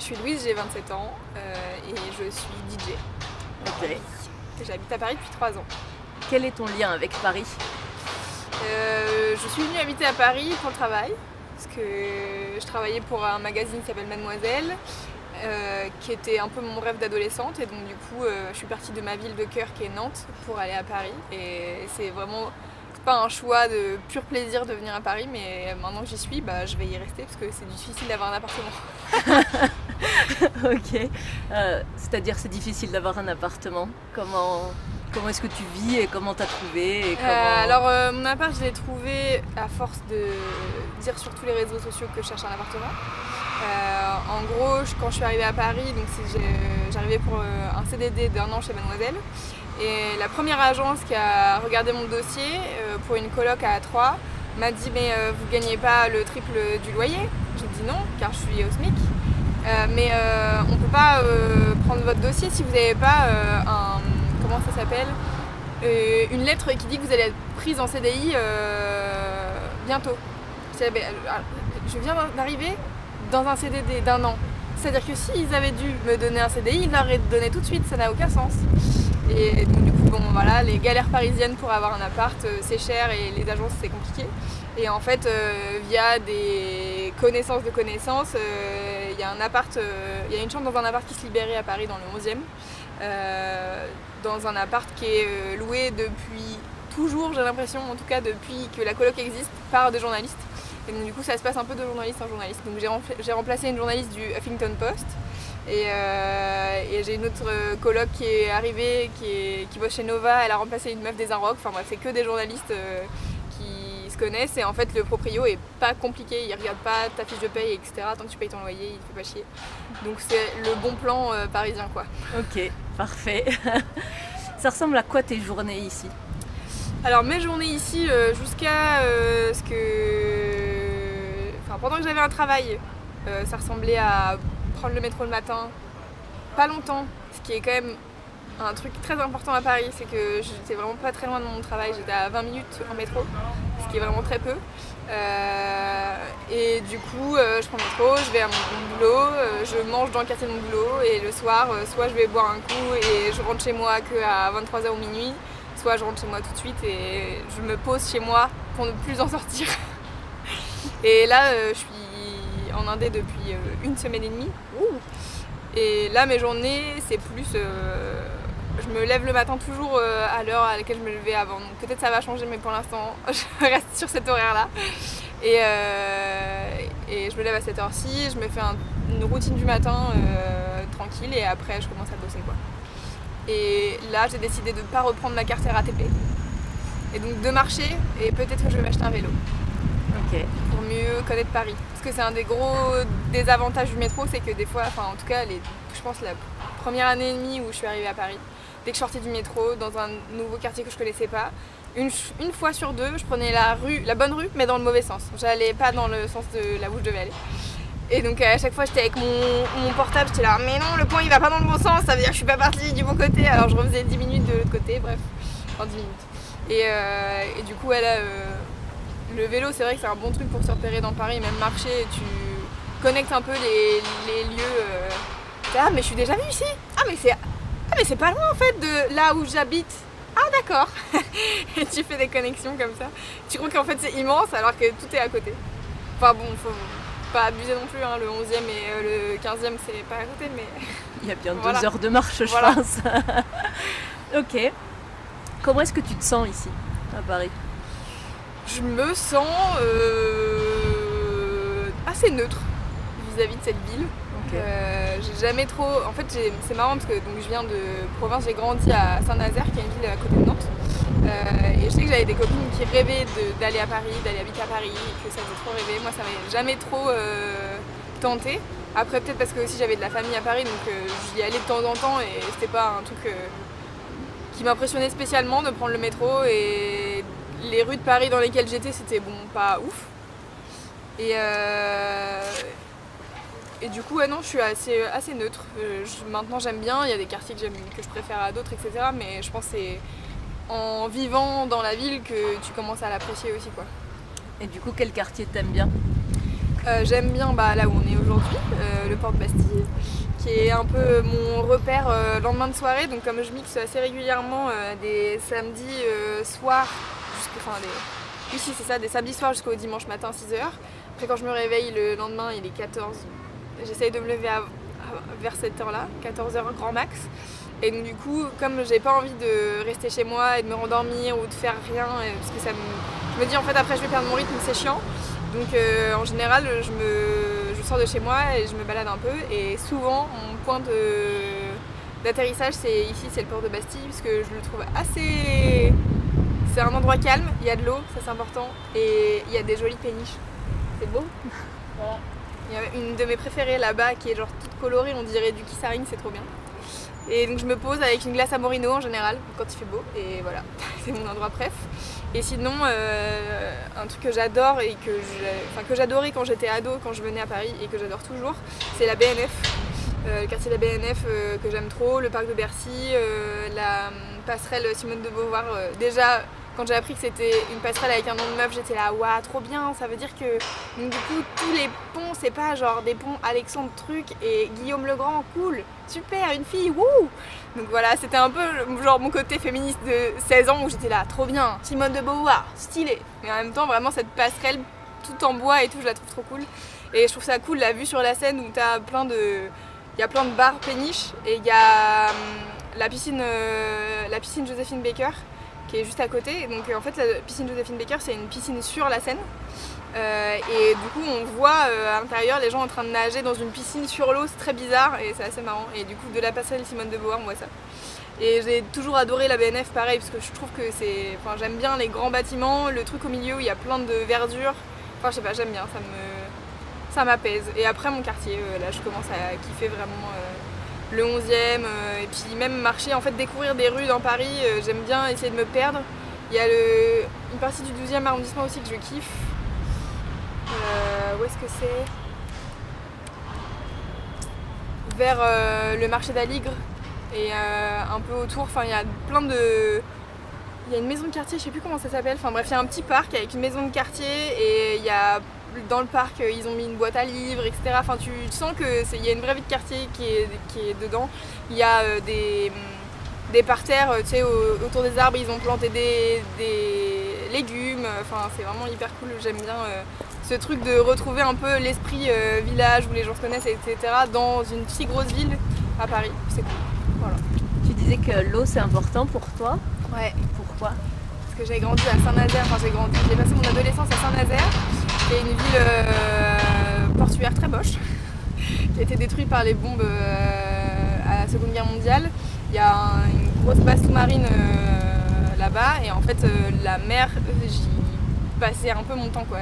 Je suis Louise, j'ai 27 ans et je suis DJ. Ok. J'habite à Paris depuis 3 ans. Quel est ton lien avec Paris ? Je suis venue habiter à Paris pour le travail, parce que je travaillais pour un magazine qui s'appelle Mademoiselle, qui était un peu mon rêve d'adolescente, et donc du coup je suis partie de ma ville de cœur qui est Nantes pour aller à Paris, et c'est vraiment pas un choix de pur plaisir de venir à Paris, mais maintenant que j'y suis, je vais y rester parce que c'est difficile d'avoir un appartement. Ok. C'est-à-dire c'est difficile d'avoir un appartement. Comment est-ce que tu vis et comment t'as trouvé et comment... Mon appart, je l'ai trouvé à force de dire sur tous les réseaux sociaux que je cherche un appartement. En gros, quand je suis arrivée à Paris, j'arrivais pour un CDD d'1 an chez Mademoiselle. Et la première agence qui a regardé mon dossier pour une coloc à 3 m'a dit mais vous gagnez pas le triple du loyer ? J'ai dit non, car je suis au SMIC. Mais on peut pas prendre votre dossier si vous n'avez pas comment ça s'appelle, une lettre qui dit que vous allez être prise en CDI bientôt. Je viens d'arriver dans un CDD d'1 an. C'est-à-dire que s'ils avaient dû me donner un CDI, ils l'auraient donné tout de suite, ça n'a aucun sens. Et donc du coup, voilà, les galères parisiennes pour avoir un appart, c'est cher et les agences, c'est compliqué. Et en fait, via des connaissances de connaissances, il y a une chambre dans un appart qui se libérait à Paris dans le 11e. Dans un appart qui est loué depuis toujours, j'ai l'impression, en tout cas depuis que la coloc existe, par des journalistes. Et donc du coup ça se passe un peu de journaliste en journaliste. Donc j'ai remplacé une journaliste du Huffington Post et j'ai une autre coloc qui est arrivée, qui bosse chez Nova, elle a remplacé une meuf des Inrocks. Enfin bref, c'est que des journalistes qui se connaissent, et en fait le proprio est pas compliqué, il regarde pas ta fiche de paye, etc. Tant que tu payes ton loyer, il te fait pas chier. Donc c'est le bon plan parisien quoi. Ok, parfait. Ça ressemble à quoi tes journées ici ? Alors mes journées ici, jusqu'à ce que... Enfin, pendant que j'avais un travail, ça ressemblait à prendre le métro le matin, pas longtemps, ce qui est quand même un truc très important à Paris, c'est que j'étais vraiment pas très loin de mon travail, j'étais à 20 minutes en métro, ce qui est vraiment très peu. Et du coup, je prends le métro, je vais à mon boulot, je mange dans le quartier de mon boulot, et le soir, soit je vais boire un coup et je rentre chez moi qu'à 23h ou minuit, soit je rentre chez moi tout de suite et je me pose chez moi pour ne plus en sortir. Et là, je suis en Indé depuis 1 semaine et demie. Et là, mes journées, c'est plus... je me lève le matin toujours à l'heure à laquelle je me levais avant. Donc peut-être ça va changer, mais pour l'instant, je reste sur cet horaire-là. Et je me lève à cette heure-ci, je me fais une routine du matin tranquille, et après je commence à bosser quoi. Et là, j'ai décidé de ne pas reprendre ma carte RATP. Et donc de marcher, et peut-être que je vais m'acheter un vélo. Ok. Pour mieux connaître Paris. Parce que c'est un des gros désavantages du métro, c'est que des fois, enfin en tout cas, je pense la première année et demie où je suis arrivée à Paris, dès que je sortais du métro, dans un nouveau quartier que je connaissais pas, une fois sur deux, je prenais la bonne rue, mais dans le mauvais sens. J'allais pas dans le sens de là où je devais aller. Et donc à chaque fois j'étais avec mon portable, j'étais là mais non, le point il va pas dans le bon sens, ça veut dire que je suis pas partie du bon côté, alors je refaisais 10 minutes de l'autre côté, bref, en 10 minutes. Et du coup le vélo, c'est vrai que c'est un bon truc pour se repérer dans Paris, même marcher, tu connectes un peu les lieux. Ah mais je suis déjà venue ici, ah mais c'est pas loin en fait de là où j'habite. Ah d'accord. Et tu fais des connexions comme ça. Tu crois qu'en fait c'est immense alors que tout est à côté. Enfin bon, faut pas abuser non plus, hein. Le 11e et le 15e c'est pas à côté, mais... Il y a bien voilà. 2 heures de marche, je pense. Ok. Comment est-ce que tu te sens ici, à Paris ? Je me sens assez neutre vis-à-vis de cette ville. Okay. J'ai jamais trop... En fait, c'est marrant parce que donc, je viens de province, j'ai grandi à Saint-Nazaire, qui est une ville à côté de Nantes. Et je sais que j'avais des copines qui rêvaient d'aller à Paris, d'aller habiter à Paris, et que ça faisait trop rêver. Moi, ça m'avait jamais trop tenté. Après, peut-être parce que aussi j'avais de la famille à Paris, donc j'y allais de temps en temps et c'était pas un truc qui m'impressionnait spécialement de prendre le métro. Et les rues de Paris dans lesquelles j'étais, c'était bon, pas ouf. Et du coup, non, je suis assez neutre. Maintenant, j'aime bien, il y a des quartiers que je préfère à d'autres, etc. Mais je pense que c'est en vivant dans la ville que tu commences à l'apprécier aussi, quoi. Et du coup, quel quartier t'aimes bien ? J'aime bien là où on est aujourd'hui. aujourd'hui, le port de Bastille, qui est un peu mon repère lendemain de soirée. Donc comme je mixe assez régulièrement des samedis soirs, oui si c'est ça, des samedis soirs jusqu'au dimanche matin 6h. Après quand je me réveille le lendemain il est 14h, j'essaye de me lever vers cette heure-là, 14h grand max. Et donc du coup, comme j'ai pas envie de rester chez moi et de me rendormir ou de faire rien, parce que je me dis en fait après je vais perdre mon rythme, c'est chiant. Donc en général, je sors de chez moi et je me balade un peu. Et souvent, mon point d'atterrissage, c'est ici, c'est le port de Bastille, parce que je le trouve assez... C'est un endroit calme, il y a de l'eau, ça c'est important, et il y a des jolies péniches. C'est beau. Voilà. Il y a une de mes préférées là-bas qui est genre toute colorée, on dirait du Kissaring, c'est trop bien. Et donc je me pose avec une glace à Morino en général, quand il fait beau, et voilà, c'est mon endroit préf. Et sinon, un truc que j'adore et que j'adorais quand j'étais ado, quand je venais à Paris, et que j'adore toujours, c'est la BNF. Le quartier de la BNF que j'aime trop, le parc de Bercy, la passerelle Simone de Beauvoir. Déjà, quand j'ai appris que c'était une passerelle avec un nom de meuf, j'étais là, waouh, trop bien, ça veut dire que donc, du coup, tous les ponts, c'est pas genre des ponts Alexandre Truc et Guillaume Legrand, cool, super, une fille, wouh. Donc voilà, c'était un peu genre mon côté féministe de 16 ans où j'étais là, trop bien, Simone de Beauvoir, stylé. Mais en même temps, vraiment, cette passerelle tout en bois et tout, je la trouve trop cool. Et je trouve ça cool, la vue sur la Seine où t'as plein de... Il y a plein de bars péniches et il y a la piscine Joséphine Baker qui est juste à côté. Donc en fait la piscine Joséphine Baker c'est une piscine sur la Seine et du coup on voit à l'intérieur les gens en train de nager dans une piscine sur l'eau, c'est très bizarre et c'est assez marrant. Et du coup de la passerelle Simone de Beauvoir on voit ça. Et j'ai toujours adoré la BNF pareil parce que je trouve que c'est... Enfin j'aime bien les grands bâtiments, le truc au milieu où il y a plein de verdure. Enfin je sais pas, j'aime bien, ça m'apaise. Et après mon quartier, là je commence à kiffer vraiment le 11e et puis même marcher, en fait découvrir des rues dans Paris, j'aime bien essayer de me perdre. Il y a une partie du 12e arrondissement aussi que je kiffe. Où est-ce que c'est ? Vers le marché d'Aligre et un peu autour, enfin il y a plein de... Il y a une maison de quartier, je sais plus comment ça s'appelle, enfin bref il y a un petit parc avec une maison de quartier et il y a... Dans le parc, ils ont mis une boîte à livres, etc. Enfin, tu sens qu'il y a une vraie vie de quartier qui est dedans. Il y a des parterres, tu sais, autour des arbres, ils ont planté des légumes. Enfin, c'est vraiment hyper cool. J'aime bien ce truc de retrouver un peu l'esprit village où les gens se connaissent, etc. dans une si grosse ville à Paris. C'est cool. Voilà. Tu disais que l'eau, c'est important pour toi. Ouais. Pourquoi ? Parce que j'ai grandi à Saint-Nazaire. Enfin, j'ai passé mon adolescence à Saint-Nazaire. C'est une ville portuaire très moche, qui a été détruite par les bombes à la Seconde Guerre mondiale. Il y a une grosse base sous-marine là-bas et en fait la mer, j'y passais un peu mon temps quoi.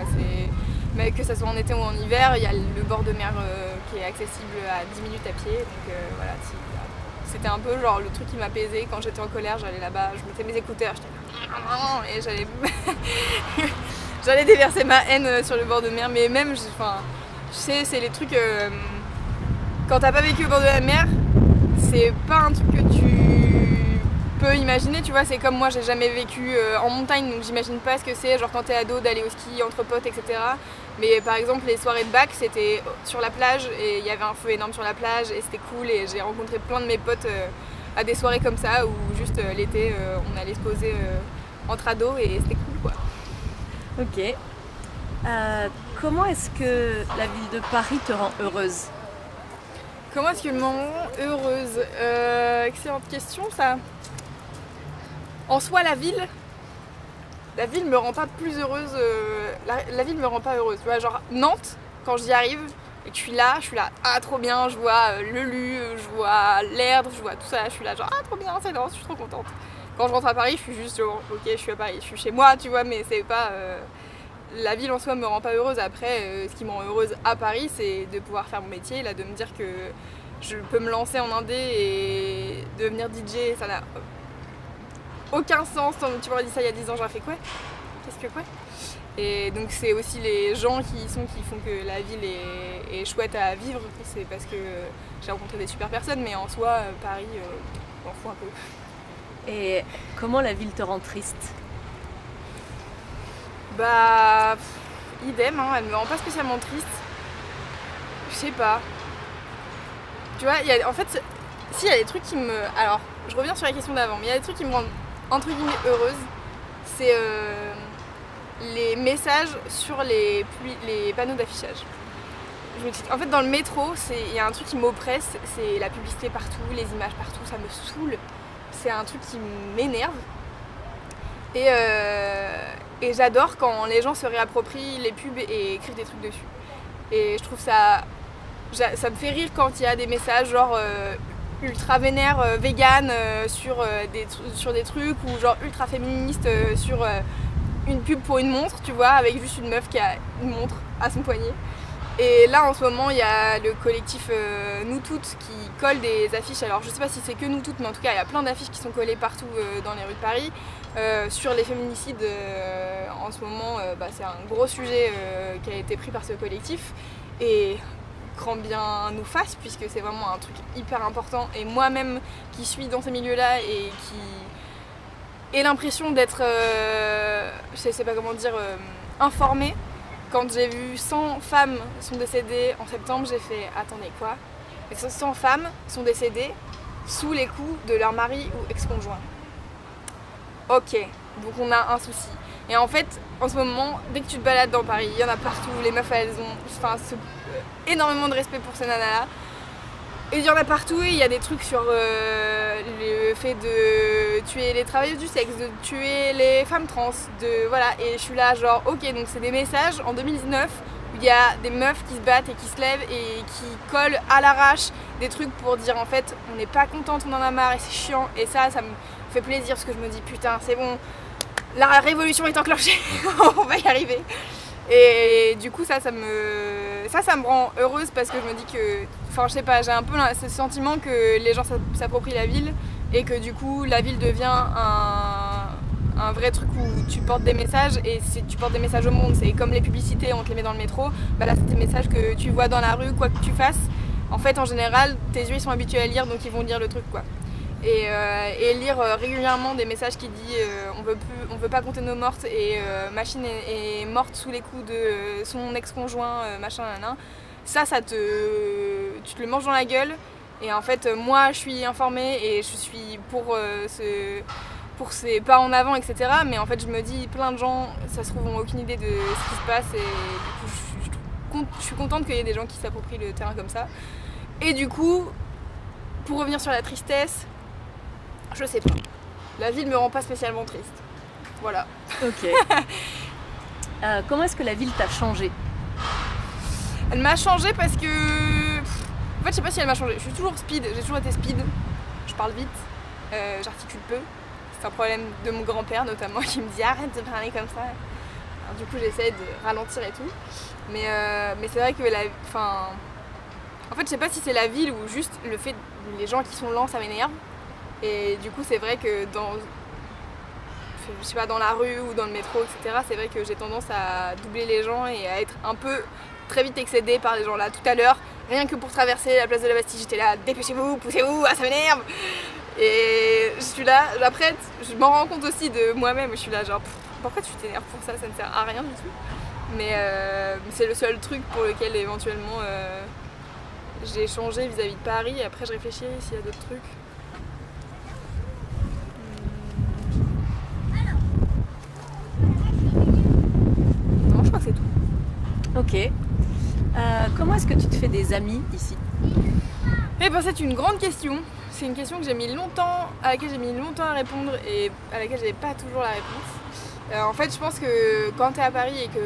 Mais que ce soit en été ou en hiver, il y a le bord de mer qui est accessible à 10 minutes à pied. Donc voilà, c'était un peu genre le truc qui m'apaisait. Quand j'étais en colère, j'allais là-bas, je mettais mes écouteurs, et j'allais déverser ma haine sur le bord de mer. Mais même, je sais, c'est les trucs... quand t'as pas vécu au bord de la mer, c'est pas un truc que tu peux imaginer, tu vois. C'est comme moi, j'ai jamais vécu en montagne, donc j'imagine pas ce que c'est, genre quand t'es ado, d'aller au ski entre potes, etc. Mais par exemple, les soirées de bac, c'était sur la plage, et il y avait un feu énorme sur la plage, et c'était cool, et j'ai rencontré plein de mes potes à des soirées comme ça, où juste l'été, on allait se poser entre ados, et c'était cool, quoi. Ok. Comment est-ce que la ville de Paris te rend heureuse ? Comment est-ce qu'elle me rend heureuse ? Excellente question, ça. En soi, la ville me rend pas plus heureuse. La ville me rend pas heureuse. Tu vois, genre Nantes, quand j'y arrive et que je suis là, ah trop bien, je vois le Lu, je vois l'Erdre, je vois tout ça, je suis là genre ah trop bien, c'est Nantes, je suis trop contente. Quand je rentre à Paris, je suis juste genre ok, je suis à Paris, je suis chez moi, tu vois, mais c'est pas... La ville en soi me rend pas heureuse. Après, ce qui me rend heureuse à Paris, c'est de pouvoir faire mon métier, là, de me dire que je peux me lancer en indé et devenir DJ, ça n'a aucun sens. Tu m'aurais dit ça il y a 10 ans, j'aurais fait quoi ? Qu'est-ce que quoi ? Et donc c'est aussi les gens qui font que la ville est chouette à vivre. C'est parce que j'ai rencontré des super personnes, mais en soi, Paris, m'en fout un peu. Et comment la ville te rend triste ? Bah, idem, hein, elle me rend pas spécialement triste. Je sais pas. Tu vois, en fait, si il y a des trucs qui me... Alors, je reviens sur la question d'avant, mais il y a des trucs qui me rendent entre guillemets heureuse. C'est les messages sur les panneaux d'affichage. Je m'explique. En fait, dans le métro, il y a un truc qui m'oppresse, c'est la publicité partout, les images partout, ça me saoule. C'est un truc qui m'énerve. Et j'adore quand les gens se réapproprient les pubs et écrivent des trucs dessus. Et je trouve ça me fait rire quand il y a des messages genre ultra vénère vegan sur des trucs, ou genre ultra féministe sur une pub pour une montre, tu vois, avec juste une meuf qui a une montre à son poignet. Et là en ce moment il y a le collectif Nous Toutes qui colle des affiches. Alors je sais pas si c'est que Nous Toutes, mais en tout cas il y a plein d'affiches qui sont collées partout dans les rues de Paris sur les féminicides. En ce moment c'est un gros sujet qui a été pris par ce collectif, et grand bien nous fasse, puisque c'est vraiment un truc hyper important. Et moi-même qui suis dans ces milieux-là et qui ai l'impression d'être, je sais pas comment dire, informée, quand j'ai vu 100 femmes sont décédées en septembre, j'ai fait attendez quoi? Et ces 100 femmes sont décédées sous les coups de leur mari ou ex-conjoint. Ok, donc on a un souci. Et en fait, en ce moment, dès que tu te balades dans Paris, il y en a partout, les meufs elles ont énormément de respect pour ces nanas-là. Et il y en a partout, et il y a des trucs sur le fait de tuer les travailleuses du sexe, de tuer les femmes trans, voilà. Et je suis là genre ok, donc c'est des messages en 2019 où il y a des meufs qui se battent et qui se lèvent et qui collent à l'arrache des trucs pour dire en fait on n'est pas contente, on en a marre et c'est chiant. Et ça me fait plaisir parce que je me dis putain c'est bon, la révolution est enclenchée, on va y arriver. Et du coup ça me rend heureuse, parce que je me dis que, enfin je sais pas, j'ai un peu ce sentiment que les gens s'approprient la ville et que du coup la ville devient un vrai truc où tu portes des messages, et si tu portes des messages au monde, c'est comme les publicités, on te les met dans le métro, bah là c'est des messages que tu vois dans la rue, quoi que tu fasses. En fait en général tes yeux ils sont habitués à lire, donc ils vont lire le truc quoi. Et lire régulièrement des messages qui disent on veut pas compter nos mortes, et machine est morte sous les coups de son ex-conjoint, machin nanan. Ça tu te le manges dans la gueule. Et en fait moi je suis informée et je suis pour ces pas en avant, etc. Mais en fait je me dis plein de gens ça se trouve ont aucune idée de ce qui se passe, et du coup je suis contente qu'il y ait des gens qui s'approprient le terrain comme ça. Et du coup, pour revenir sur la tristesse, je sais pas. La ville me rend pas spécialement triste. Voilà. Ok. Comment est-ce que la ville t'a changé? Elle m'a changé parce que... En fait, je sais pas si elle m'a changé. Je suis toujours speed, j'ai toujours été speed. Je parle vite, j'articule peu. C'est un problème de mon grand-père notamment qui me dit arrête de parler comme ça. Alors, du coup, j'essaie de ralentir et tout. Mais c'est vrai que en fait, je sais pas si c'est la ville ou juste le fait les gens qui sont lents, ça m'énerve. Et du coup, c'est vrai que je sais pas, dans la rue ou dans le métro, etc., c'est vrai que j'ai tendance à doubler les gens et à être un peu très vite excédée par les gens là. Tout à l'heure, rien que pour traverser la place de la Bastille, j'étais là, dépêchez-vous, poussez-vous, ah ça m'énerve. Et je suis là, après, je m'en rends compte aussi de moi-même, je suis là genre, pourquoi tu t'énerves pour ça, ça ne sert à rien du tout. Mais c'est le seul truc pour lequel éventuellement j'ai changé vis-à-vis de Paris. Et après je réfléchis s'il y a d'autres trucs. Non, je crois que c'est tout. Ok. Comment est-ce que tu te fais des amis ici? Eh ben c'est une grande question. C'est une question à laquelle j'ai mis longtemps à répondre et à laquelle j'avais pas toujours la réponse. En fait je pense que quand t'es à Paris et que...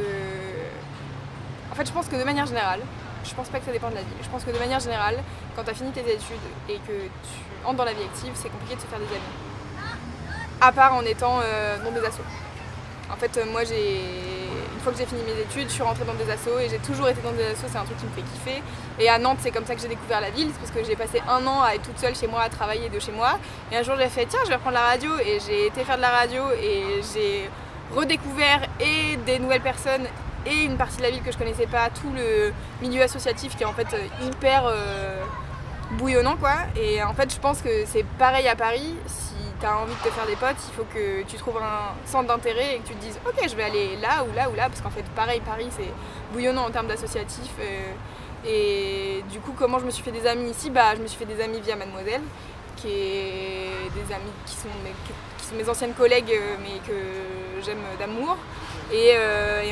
En fait je pense que de manière générale, je pense pas que ça dépend de la ville, je pense que de manière générale, quand t'as fini tes études et que tu entres dans la vie active, c'est compliqué de se faire des amis. À part en étant dans des assos. En fait moi une fois que j'ai fini mes études, je suis rentrée dans des assos et j'ai toujours été dans des assos, c'est un truc qui me fait kiffer. Et à Nantes, c'est comme ça que j'ai découvert la ville, c'est parce que j'ai passé un an à être toute seule chez moi, à travailler de chez moi. Et un jour j'ai fait tiens, je vais reprendre la radio, et j'ai été faire de la radio et j'ai redécouvert et des nouvelles personnes et une partie de la ville que je connaissais pas, tout le milieu associatif qui est en fait hyper bouillonnant quoi. Et en fait je pense que c'est pareil à Paris. Si t'as envie de te faire des potes, il faut que tu trouves un centre d'intérêt et que tu te dises ok je vais aller là ou là ou là, parce qu'en fait pareil, Paris c'est bouillonnant en termes d'associatifs Et du coup, comment je me suis fait des amis ici? Je me suis fait des amis via Mademoiselle, qui est des amis qui sont mes anciennes collègues, mais que j'aime d'amour. Et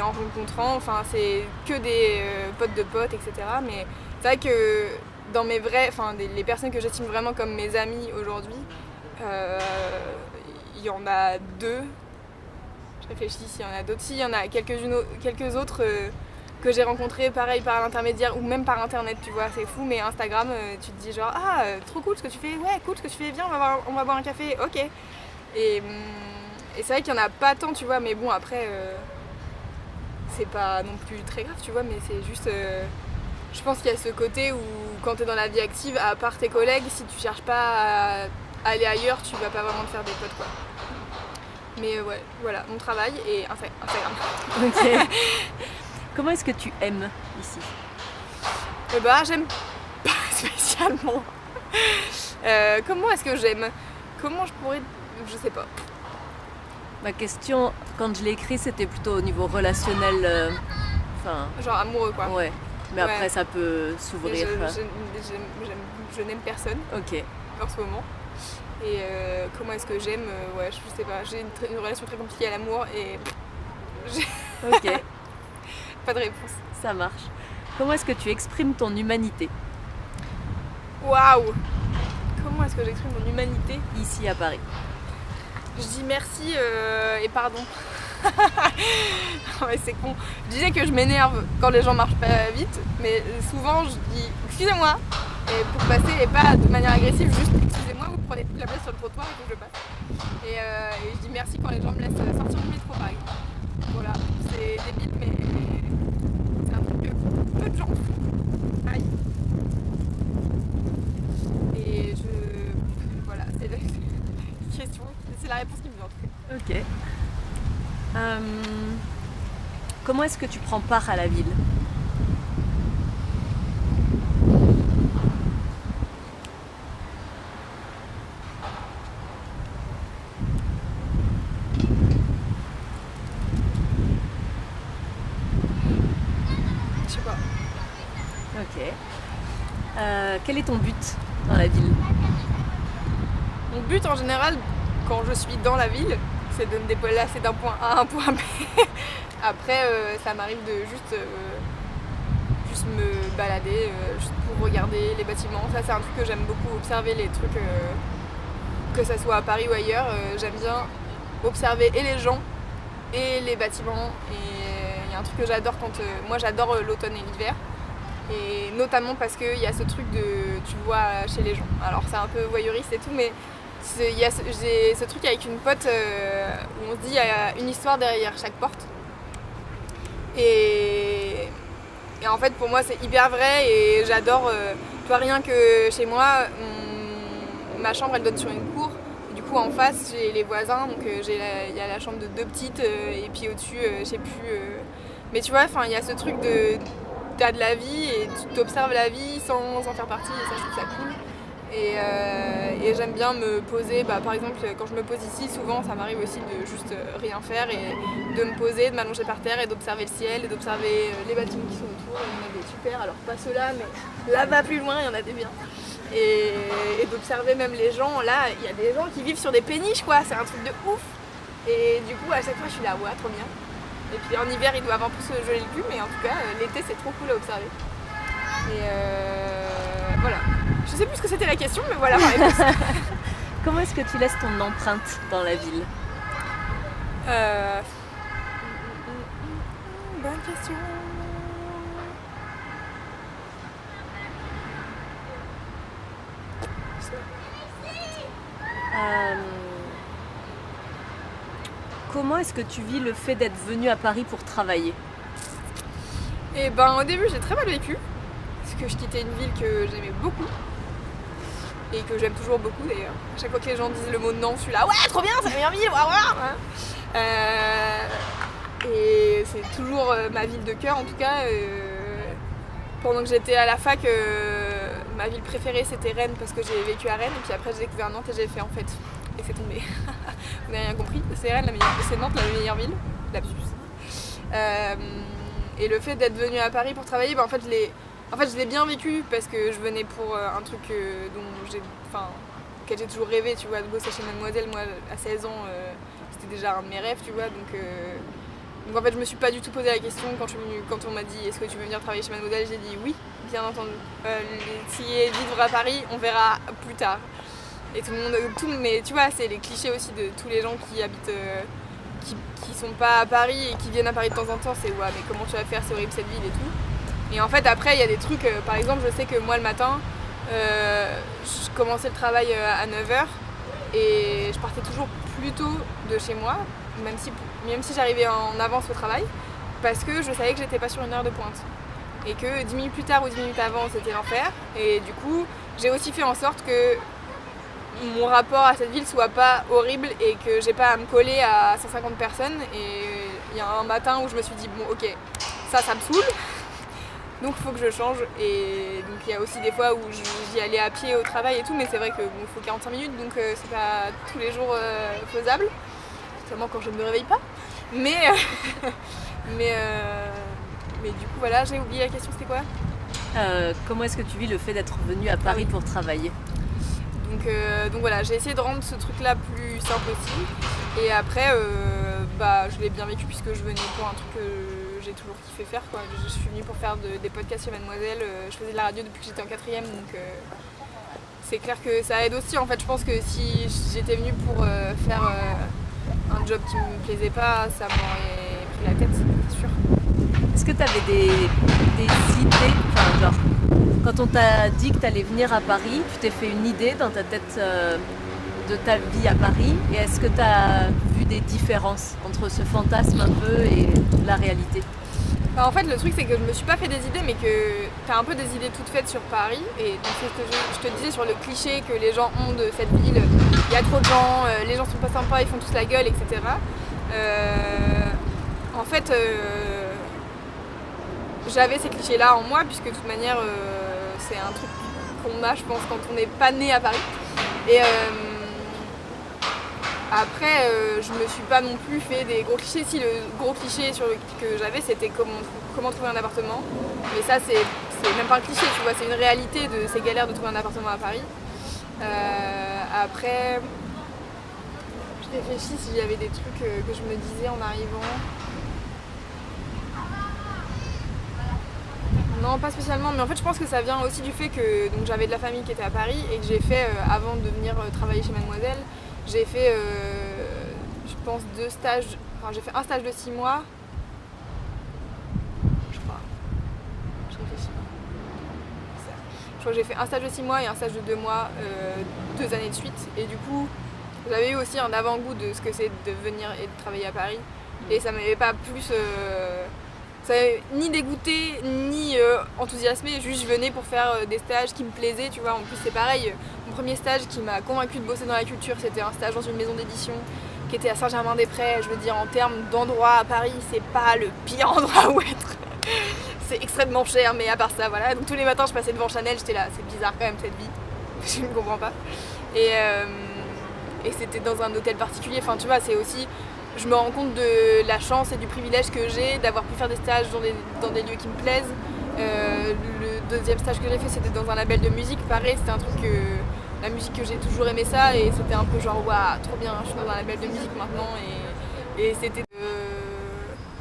en rencontrant, enfin, c'est que des potes de potes, etc. Mais c'est vrai que dans mes les personnes que j'estime vraiment comme mes amis aujourd'hui, il y en a 2. Je réfléchis s'il y en a d'autres. Si, il y en a quelques autres que j'ai rencontrés pareil par l'intermédiaire ou même par internet, tu vois, c'est fou. Mais Instagram, tu te dis genre trop cool ce que tu fais, ouais cool ce que tu fais, viens on va boire un café, ok. Et c'est vrai qu'il n'y en a pas tant, tu vois, mais bon après c'est pas non plus très grave, tu vois, mais c'est juste je pense qu'il y a ce côté où quand t'es dans la vie active, à part tes collègues, si tu cherches pas à aller ailleurs, tu vas pas vraiment te faire des potes, quoi. Mais ouais, voilà, mon travail et Instagram. Ok. Comment est-ce que tu aimes ici? J'aime pas spécialement. Comment est-ce que j'aime? Comment je pourrais... Je sais pas. Ma question, quand je l'ai écrit, c'était plutôt au niveau relationnel. Genre amoureux, quoi. Ouais. Mais après, ça peut s'ouvrir. Je n'aime personne. Ok. En ce moment. Et comment est-ce que j'aime? Ouais, je sais pas. J'ai une relation très compliquée à l'amour et... Ok. Pas de réponse. Ça marche. Comment est-ce que tu exprimes ton humanité? Waouh! Comment est-ce que j'exprime mon humanité? Ici à Paris. Je dis merci et pardon. Ouais, c'est con. Je disais que je m'énerve quand les gens marchent pas vite, mais souvent je dis excusez-moi et pour passer, et pas de manière agressive, juste excusez-moi, vous prenez toute la place sur le trottoir et que je passe. Et je dis merci quand les gens me laissent sortir du métro, par exemple. Voilà, c'est débile, mais c'est un truc que peu de gens font. Aïe. Et voilà, c'est la question, c'est la réponse qui me vient en tout cas. Ok. Comment est-ce que tu prends part à la ville? Je sais pas. Ok. Quel est ton but dans la ville? Mon but en général, quand je suis dans la ville, c'est de me déplacer d'un point A à un point B. Après, ça m'arrive de juste me balader, juste pour regarder les bâtiments. Ça, c'est un truc que j'aime beaucoup, observer les trucs, que ça soit à Paris ou ailleurs. J'aime bien observer et les gens et les bâtiments. Et il y a un truc que j'adore moi j'adore l'automne et l'hiver. Et notamment parce qu'il y a ce truc tu le vois chez les gens. Alors c'est un peu voyeuriste et tout, mais j'ai ce truc avec une pote où on se dit il y a une histoire derrière chaque porte. Et en fait pour moi c'est hyper vrai et j'adore, tu vois, rien que chez moi, ma chambre elle donne sur une cour. Du coup en face j'ai les voisins, donc il y a la chambre de 2 petites et puis au-dessus je sais plus. Mais tu vois, il y a ce truc t'as de la vie et tu t'observes la vie sans en faire partie et ça je trouve ça cool. Et j'aime bien me poser, par exemple quand je me pose ici, souvent ça m'arrive aussi de juste rien faire et de me poser, de m'allonger par terre et d'observer le ciel et d'observer les bâtiments qui sont autour. Il y en a des super, alors pas ceux-là, mais là-bas plus loin il y en a des biens. Et d'observer même les gens, là il y a des gens qui vivent sur des péniches quoi, c'est un truc de ouf. Et du coup à chaque fois je suis là, ouais trop bien. Et puis en hiver ils doivent un peu se geler le cul, mais en tout cas l'été c'est trop cool à observer. Et voilà. Je sais plus ce que c'était la question, mais voilà ma réponse. Comment est-ce que tu laisses ton empreinte dans la ville? Bonne question. Comment est-ce que tu vis le fait d'être venu à Paris pour travailler? Et au début j'ai très mal vécu, parce que je quittais une ville que j'aimais beaucoup. Et que j'aime toujours beaucoup d'ailleurs. À chaque fois que les gens disent le mot non, je suis là, ouais trop bien, c'est la meilleure ville, waouh. Et c'est toujours ma ville de cœur en tout cas. Pendant que j'étais à la fac, ma ville préférée c'était Rennes parce que j'ai vécu à Rennes et puis après j'ai découvert Nantes et j'ai fait en fait. Et c'est tombé. Vous n'avez rien compris, c'est Rennes c'est Nantes la meilleure ville. Lapsus. Et le fait d'être venue à Paris pour travailler, en fait En fait, je l'ai bien vécu parce que je venais pour un truc auquel j'ai toujours rêvé, tu vois, de bosser chez Mademoiselle. Moi, à 16 ans, c'était déjà un de mes rêves, tu vois. Donc en fait, je me suis pas du tout posé la question quand on m'a dit est-ce que tu veux venir travailler chez Mademoiselle, j'ai dit oui, bien entendu. Si vivre à Paris, on verra plus tard. Et tout le monde, mais tu vois, c'est les clichés aussi de tous les gens qui habitent, qui sont pas à Paris et qui viennent à Paris de temps en temps, c'est ouais, mais comment tu vas faire, c'est horrible cette ville et tout. Et en fait, après, il y a des trucs, par exemple, je sais que moi le matin, je commençais le travail à 9h et je partais toujours plus tôt de chez moi, même si j'arrivais en avance au travail, parce que je savais que j'étais pas sur une heure de pointe. Et que 10 minutes plus tard ou 10 minutes avant, c'était l'enfer. Et du coup, j'ai aussi fait en sorte que mon rapport à cette ville soit pas horrible et que j'ai pas à me coller à 150 personnes. Et il y a un matin où je me suis dit, bon ok, ça me saoule, donc il faut que je change. Et donc il y a aussi des fois où j'y allais à pied au travail et tout, mais c'est vrai qu'il faut 45 minutes, donc c'est pas tous les jours faisable, seulement quand je ne me réveille pas. Mais du coup voilà, j'ai oublié la question, c'était quoi ? Comment est-ce que tu vis le fait d'être venue à Paris pour travailler ? Donc voilà, j'ai essayé de rendre ce truc-là plus simple aussi. Et après, je l'ai bien vécu puisque je venais pour un truc que j'ai toujours kiffé faire, quoi. Je suis venue pour faire des podcasts chez Mademoiselle. Je faisais de la radio depuis que j'étais en 4e, donc c'est clair que ça aide aussi. En fait, je pense que si j'étais venue pour faire un job qui me plaisait pas, ça m'aurait pris la tête, c'est sûr. Est-ce que tu avais des idées, enfin genre, quand on t'a dit que tu allais venir à Paris, tu t'es fait une idée dans ta tête de ta vie à Paris, et est-ce que tu as vu des différences entre ce fantasme un peu et la réalité ? En fait, le truc, c'est que je me suis pas fait des idées, mais que tu as un peu des idées toutes faites sur Paris. Et donc, c'est ce que je te disais sur le cliché que les gens ont de cette ville. Il y a trop de gens, les gens sont pas sympas, ils font tous la gueule, etc. En fait, j'avais ces clichés-là en moi, puisque de toute manière, c'est un truc qu'on a, je pense, quand on n'est pas né à Paris. Et après, je me suis pas non plus fait des gros clichés. Si, le gros cliché que j'avais, c'était comment trouver un appartement. Mais ça, c'est même pas un cliché, tu vois, c'est une réalité de ces galères de trouver un appartement à Paris. Après, je réfléchis s'il y avait des trucs que je me disais en arrivant. Non, pas spécialement, mais en fait je pense que ça vient aussi du fait que donc, j'avais de la famille qui était à Paris et que j'ai fait, avant de venir travailler chez Mademoiselle, j'ai fait, je pense, 2 stages, enfin j'ai fait un stage de 6 mois, je crois, je réfléchis. Je crois que j'ai fait un stage de 6 mois et un stage de 2 mois, 2 années de suite, et du coup j'avais eu aussi un avant-goût de ce que c'est de venir et de travailler à Paris, et ça m'avait pas plus... ça m'avait ni dégoûté, ni enthousiasmé, juste je venais pour faire des stages qui me plaisaient, tu vois. En plus c'est pareil, mon premier stage qui m'a convaincu de bosser dans la culture, c'était un stage dans une maison d'édition qui était à Saint-Germain-des-Prés. Je veux dire, en termes d'endroit à Paris, c'est pas le pire endroit où être. C'est extrêmement cher, mais à part ça, voilà. Donc tous les matins je passais devant Chanel, j'étais là, c'est bizarre quand même cette vie, je ne comprends pas. Et c'était dans un hôtel particulier, enfin tu vois, c'est aussi... Je me rends compte de la chance et du privilège que j'ai d'avoir pu faire des stages dans des lieux qui me plaisent. Le deuxième stage que j'ai fait, c'était dans un label de musique. Pareil, c'était un truc la musique que j'ai toujours aimé ça, et c'était un peu genre waouh, trop bien, je suis dans un label de musique maintenant, et c'était...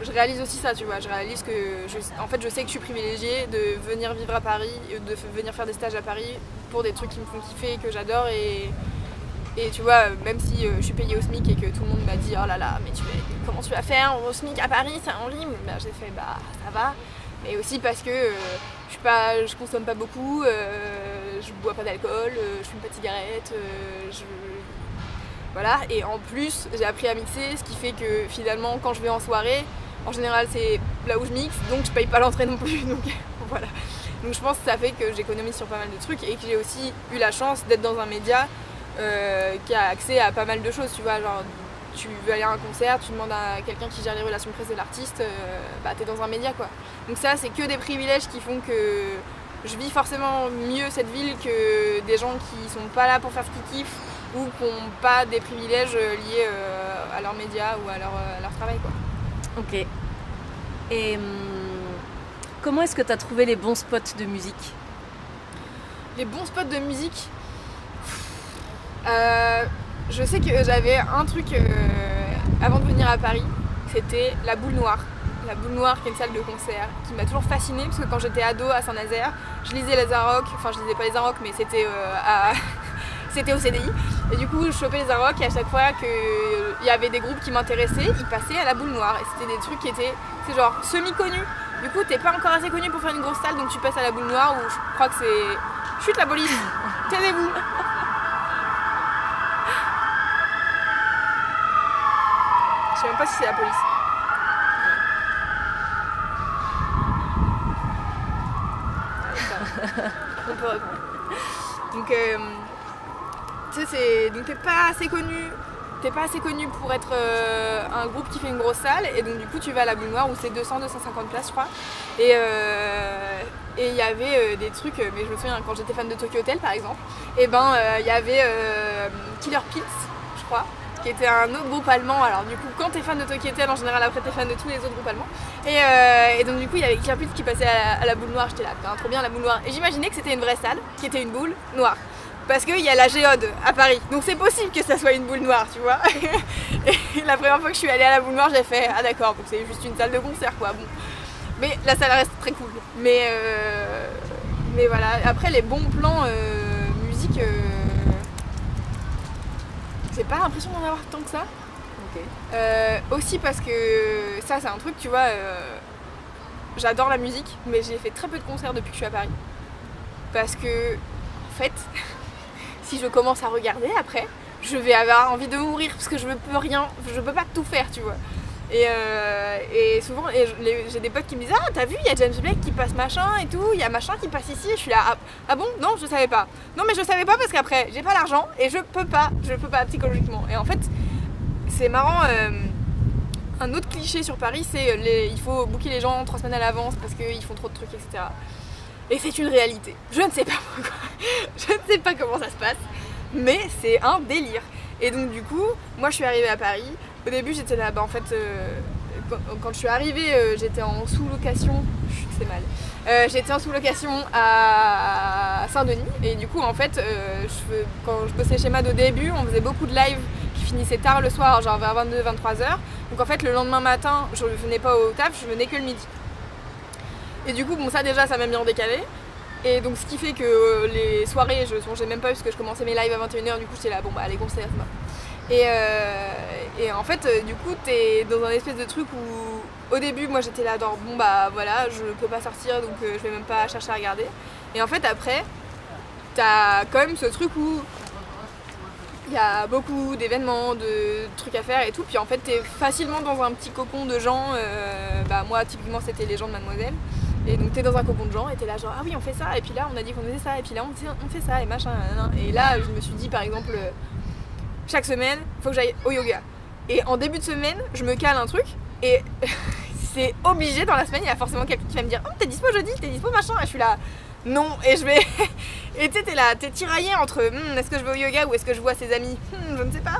je réalise aussi ça, tu vois, je réalise que en fait je sais que je suis privilégiée de venir vivre à Paris, de venir faire des stages à Paris pour des trucs qui me font kiffer et que j'adore, et tu vois, même si je suis payée au SMIC et que tout le monde m'a dit oh là là, mais comment tu vas faire au SMIC à Paris, c'est horrible, ben, j'ai fait bah ça va, mais aussi parce que je consomme pas beaucoup, je bois pas d'alcool, je fume pas de cigarettes, voilà, et en plus j'ai appris à mixer, ce qui fait que finalement quand je vais en soirée, en général c'est là où je mixe, donc je paye pas l'entrée non plus, donc voilà. Donc je pense que ça fait que j'économise sur pas mal de trucs et que j'ai aussi eu la chance d'être dans un média qui a accès à pas mal de choses, tu vois, genre tu veux aller à un concert, tu demandes à quelqu'un qui gère les relations presse de l'artiste, bah t'es dans un média quoi. Donc ça c'est que des privilèges qui font que je vis forcément mieux cette ville que des gens qui sont pas là pour faire ce qu'ils kiffent ou qui n'ont pas des privilèges liés à leurs médias ou à leur travail quoi. Ok. Et comment est-ce que tu as trouvé les bons spots de musique? Les bons spots de musique, je sais que j'avais un truc avant de venir à Paris, c'était la Boule Noire. La Boule Noire, qui est une salle de concert, qui m'a toujours fascinée, parce que quand j'étais ado à Saint-Nazaire, je lisais les Arocs, enfin je lisais pas les Arocs, mais c'était c'était au CDI. Et du coup, je chopais les Arocs et à chaque fois qu'il y avait des groupes qui m'intéressaient, ils passaient à la Boule Noire. Et c'était des trucs qui étaient, c'est genre semi-connus. Du coup, t'es pas encore assez connu pour faire une grosse salle, donc tu passes à la Boule Noire où je crois que c'est... Chut la police, taisez-vous. Je sais même pas si c'est la police. On peut répondre. Donc, tu sais, donc t'es pas assez connu pour être un groupe qui fait une grosse salle, et donc du coup tu vas à la Boule Noire où c'est 200-250 places je crois, et il y avait des trucs, mais je me souviens quand j'étais fan de Tokyo Hotel par exemple, et il y avait Killer Pills je crois, qui était un autre groupe allemand. Alors du coup quand t'es fan de Tokyo Hotel en général après t'es fan de tous les autres groupes allemands, et donc du coup il y avait Killer Pills qui passait à la Boule Noire. J'étais là, putain, trop bien la Boule Noire, et j'imaginais que c'était une vraie salle qui était une boule noire. Parce qu'il y a la Géode à Paris, donc c'est possible que ça soit une boule noire, tu vois. Et la première fois que je suis allée à la Boule Noire, j'ai fait ah d'accord, donc c'est juste une salle de concert quoi. Bon, mais la salle reste très cool. Mais voilà. Après les bons plans musique, j'ai pas l'impression d'en avoir tant que ça. Ok. Aussi parce que ça c'est un truc, tu vois. J'adore la musique, mais j'ai fait très peu de concerts depuis que je suis à Paris. Parce que en fait. Si je commence à regarder après, je vais avoir envie de mourir parce que je peux pas tout faire, tu vois. Et souvent, j'ai des potes qui me disent ah t'as vu, il y a James Blake qui passe machin et tout, il y a machin qui passe ici. Et je suis là ah bon non je savais pas. Non mais je savais pas parce qu'après j'ai pas l'argent et je peux pas psychologiquement. Et en fait c'est marrant. Un autre cliché sur Paris c'est il faut booker les gens 3 semaines à l'avance parce qu'ils font trop de trucs etc. Et c'est une réalité. Je ne sais pas pourquoi. Je ne sais pas comment ça se passe. Mais c'est un délire. Et donc du coup, moi je suis arrivée à Paris. Au début j'étais là, en fait, quand je suis arrivée, j'étais en sous-location. C'est mal. J'étais en sous-location à Saint-Denis. Et du coup, en fait, quand je bossais chez MAD au début, on faisait beaucoup de live qui finissaient tard le soir, genre vers 22-23h. Donc en fait, le lendemain matin, je ne venais pas au taf, je venais que le midi. Et du coup, bon, ça déjà, ça m'a mis en décalé. Et donc, ce qui fait que les soirées, je songeais même pas parce que je commençais mes lives à 21h. Du coup, j'étais là, bon, bah, les concerts, c'est bon. Et en fait, du coup, t'es dans un espèce de truc où, au début, moi, j'étais là, dans bon, bah, voilà, je peux pas sortir, donc je vais même pas chercher à regarder. Et en fait, après, t'as quand même ce truc où il y a beaucoup d'événements, de trucs à faire et tout. Puis en fait, t'es facilement dans un petit cocon de gens. Moi, typiquement, c'était les gens de Mademoiselle. Et donc t'es dans un cocon de gens et t'es là genre ah oui on fait ça et puis là on a dit qu'on faisait ça et puis là on fait ça et machin. Et là je me suis dit par exemple chaque semaine faut que j'aille au yoga. Et en début de semaine je me cale un truc et c'est obligé dans la semaine il y a forcément quelqu'un qui va me dire oh t'es dispo jeudi, t'es dispo machin. Et je suis là non et je vais et tu sais t'es là, t'es tiraillé entre est-ce que je vais au yoga ou est-ce que je vois ses amis je ne sais pas.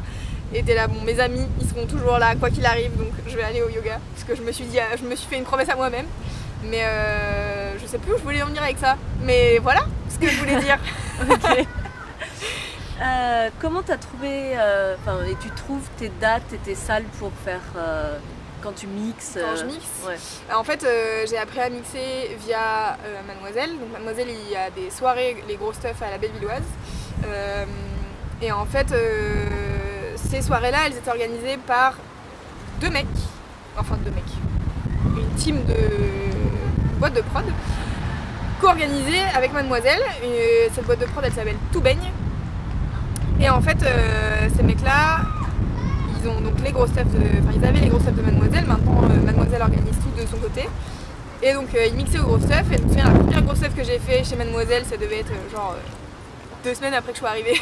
Et t'es là bon mes amis ils seront toujours là quoi qu'il arrive donc je vais aller au yoga parce que je me suis fait une promesse à moi-même. Mais je sais plus où je voulais en venir avec ça. Mais voilà ce que je voulais dire. Ok. Comment t'as trouvé, et tu trouves tes dates et tes salles pour faire quand tu mixes Quand je mixe ouais. En fait, j'ai appris à mixer via Mademoiselle. Donc Mademoiselle, il y a des soirées, les gros stuff à la Bellevilloise. Et en fait, ces soirées-là, elles étaient organisées par deux mecs. Une team de boîte de prod co-organisée avec Mademoiselle. Et cette boîte de prod, elle s'appelle Tout Baigne. Et en fait, ces mecs-là, ils ont donc les gros stuff ils avaient les gros stuff de Mademoiselle. Maintenant, Mademoiselle organise tout de son côté. Et donc, ils mixaient au gros stuff. Et je me souviens, la première gros stuff que j'ai fait chez Mademoiselle, ça devait être 2 semaines après que je sois arrivée.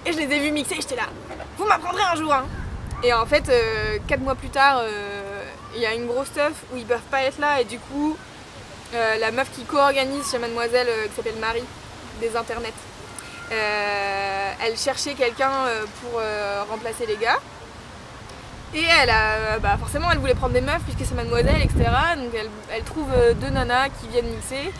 Et je les ai vus mixer. J'étais là, vous m'apprendrez un jour, hein. Et en fait, 4 mois plus tard, il y a une grosse stuff où ils peuvent pas être là. Et du coup, la meuf qui co-organise chez Mademoiselle, qui s'appelle Marie, des internets, elle cherchait quelqu'un pour remplacer les gars. Et forcément elle voulait prendre des meufs puisque c'est mademoiselle, etc. Donc elle trouve 2 nanas qui viennent mixer.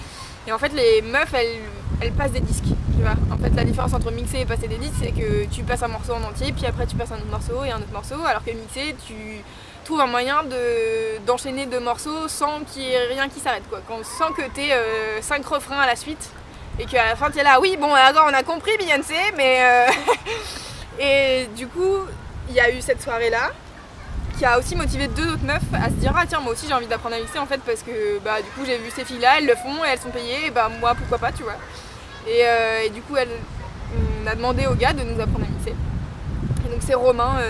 Et en fait les meufs elles passent des disques. Tu vois. En fait la différence entre mixer et passer des disques, c'est que tu passes un morceau en entier, puis après tu passes un autre morceau et un autre morceau, alors que mixer tu trouves un moyen d'enchaîner 2 morceaux sans qu'il y ait rien qui s'arrête, quoi. Sans que tu aies 5 refrains à la suite et qu'à la fin tu es là, oui bon d'accord on a compris Beyoncé, mais et du coup il y a eu cette soirée là qui a aussi motivé 2 autres meufs à se dire ah tiens moi aussi j'ai envie d'apprendre à mixer en fait, parce que du coup j'ai vu ces filles là, elles le font et elles sont payées, et moi pourquoi pas, tu vois. Et du coup on a demandé aux gars de nous apprendre à mixer. Et donc c'est Romain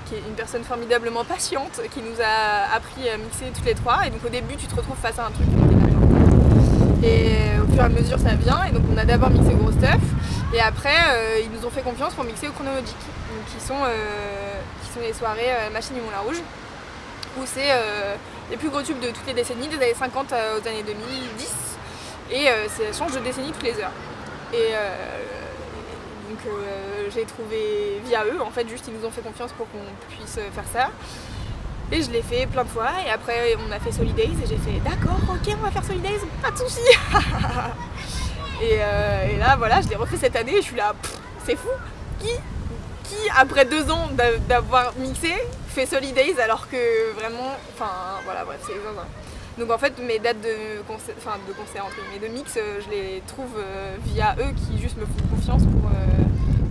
qui est une personne formidablement patiente qui nous a appris à mixer toutes les 3. Et donc au début tu te retrouves face à un truc et au fur et à mesure ça vient, et donc on a d'abord mixé au gros stuff et après ils nous ont fait confiance pour mixer au chronologique, donc qui sont les soirées Machine du Moulin Rouge, où c'est les plus gros tubes de toutes les décennies, des années 50 aux années 2010, et ça change de décennie toutes les heures. Et donc j'ai trouvé via eux, en fait juste ils nous ont fait confiance pour qu'on puisse faire ça. Et je l'ai fait plein de fois, et après on a fait Solidays et j'ai fait d'accord, ok on va faire Solidays, pas de soucis. et là voilà, je l'ai refait cette année et je suis là, c'est fou, qui après 2 ans d'avoir mixé fait Solidays alors que vraiment, enfin voilà bref c'est zinzin. Donc en fait mes dates de concert entre guillemets de mix, je les trouve via eux qui juste me font confiance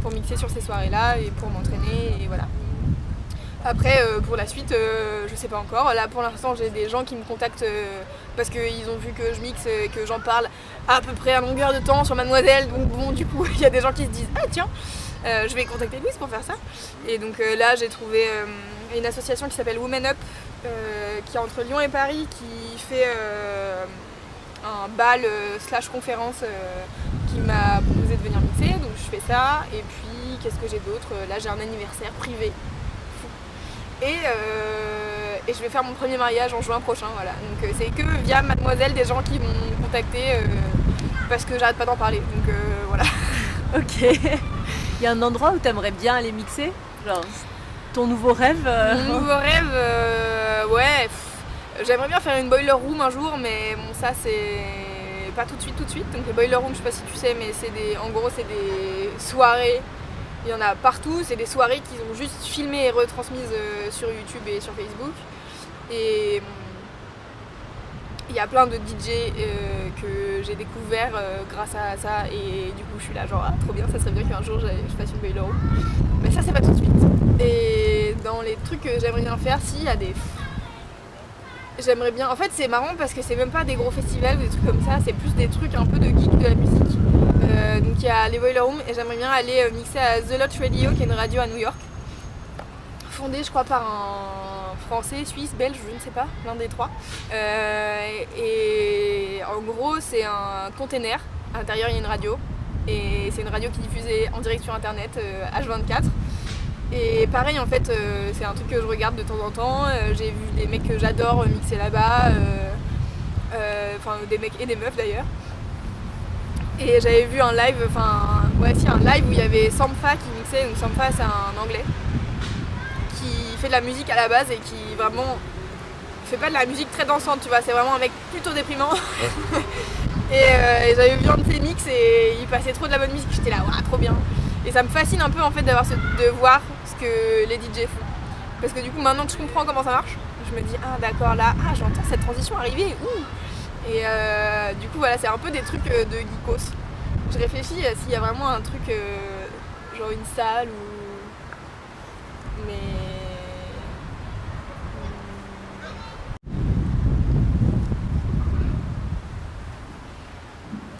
pour mixer sur ces soirées là et pour m'entraîner, et voilà. Après pour la suite je sais pas encore, là pour l'instant j'ai des gens qui me contactent parce qu'ils ont vu que je mixe et que j'en parle à peu près à longueur de temps sur Mademoiselle, donc bon du coup il y a des gens qui se disent ah tiens je vais contacter Louise pour faire ça. Et donc là j'ai trouvé une association qui s'appelle Women Up qui est entre Lyon et Paris, qui fait un bal / conférence qui m'a proposé de venir mixer, donc je fais ça. Et puis qu'est-ce que j'ai d'autre, là j'ai un anniversaire privé. Et je vais faire mon premier mariage en juin prochain, voilà. Donc c'est que via Mademoiselle des gens qui m'ont contacté parce que j'arrête pas d'en parler, donc voilà. Ok. Il y a un endroit où t'aimerais bien aller mixer, genre ton nouveau rêve Mon nouveau rêve, ouais. J'aimerais bien faire une boiler room un jour, mais bon ça c'est pas tout de suite. Donc les boiler room, je sais pas si tu sais, mais en gros c'est des soirées. Il y en a partout, c'est des soirées qu'ils ont juste filmées et retransmises sur YouTube et sur Facebook. Et il y a plein de DJ que j'ai découvert grâce à ça, et du coup je suis là genre ah trop bien, ça serait bien qu'un jour je fasse une boiler room. Mais ça c'est pas tout de suite. Et dans les trucs que j'aimerais bien faire, si, il y a des... J'aimerais bien... En fait c'est marrant parce que c'est même pas des gros festivals ou des trucs comme ça, c'est plus des trucs un peu de geek de la musique. Donc il y a les Boiler Room, et j'aimerais bien aller mixer à The Lot Radio, qui est une radio à New York, fondée je crois par un français, suisse, belge, je ne sais pas, l'un des 3. Et en gros c'est un container, à l'intérieur il y a une radio, et c'est une radio qui est diffusée en direct sur internet H24. Et pareil en fait c'est un truc que je regarde de temps en temps, j'ai vu des mecs que j'adore mixer là-bas, enfin des mecs et des meufs d'ailleurs. Et j'avais vu un live, un live où il y avait Sampha qui mixait. Donc Sampha c'est un anglais qui fait de la musique à la base et qui vraiment fait pas de la musique très dansante, tu vois, c'est vraiment un mec plutôt déprimant. et j'avais vu un de ses mix et il passait trop de la bonne musique, j'étais là, waouh, trop bien. Et ça me fascine un peu en fait de voir ce que les DJ font. Parce que du coup maintenant que je comprends comment ça marche, je me dis ah d'accord là, j'entends cette transition arriver, ouh. Et du coup voilà, c'est un peu des trucs de geekos. Je réfléchis s'il y a vraiment un truc genre une salle ou... Mais...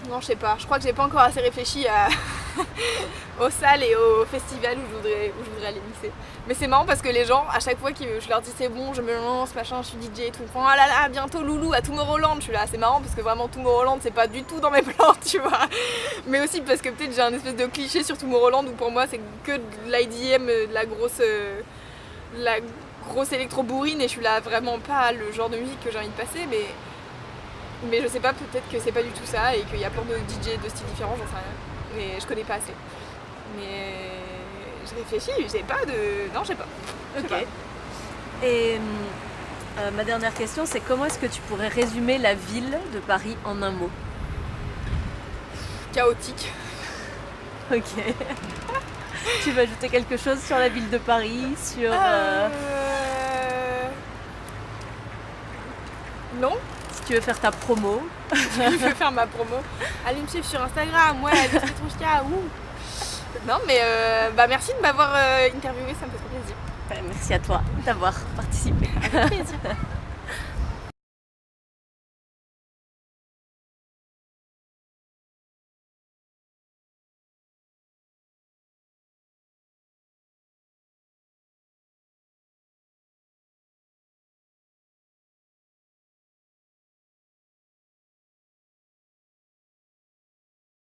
Non, je sais pas, je crois que j'ai pas encore assez réfléchi aux salles et aux festivals où je voudrais aller mixer. Mais c'est marrant parce que les gens, à chaque fois que je leur dis c'est bon, je me lance, machin, je suis DJ et tout, ils font oh là là, bientôt Loulou à Tomorrowland. Je suis là, c'est marrant parce que vraiment Tomorrowland c'est pas du tout dans mes plans, tu vois. Mais aussi parce que peut-être j'ai un espèce de cliché sur Tomorrowland où pour moi c'est que de l'IDM, de la grosse électro-bourrine, et je suis là vraiment pas le genre de musique que j'ai envie de passer, mais je sais pas, peut-être que c'est pas du tout ça et qu'il y a plein de DJ de styles différents, j'en sais rien. Mais je connais pas assez. Mais Je réfléchis, j'ai pas de... Non, j'ai pas. Je sais Ok. pas. Et ma dernière question, c'est comment est-ce que tu pourrais résumer la ville de Paris en un mot? Chaotique. Ok. Tu veux ajouter quelque chose sur la ville de Paris, sur... Non. Si tu veux faire ta promo. Je vais faire ma promo. Allez me suivre sur Instagram, ouais, Alice Petrouchka, ouh. Non, mais merci de m'avoir interviewé, ça me fait trop plaisir. Merci à toi d'avoir participé. Avec plaisir.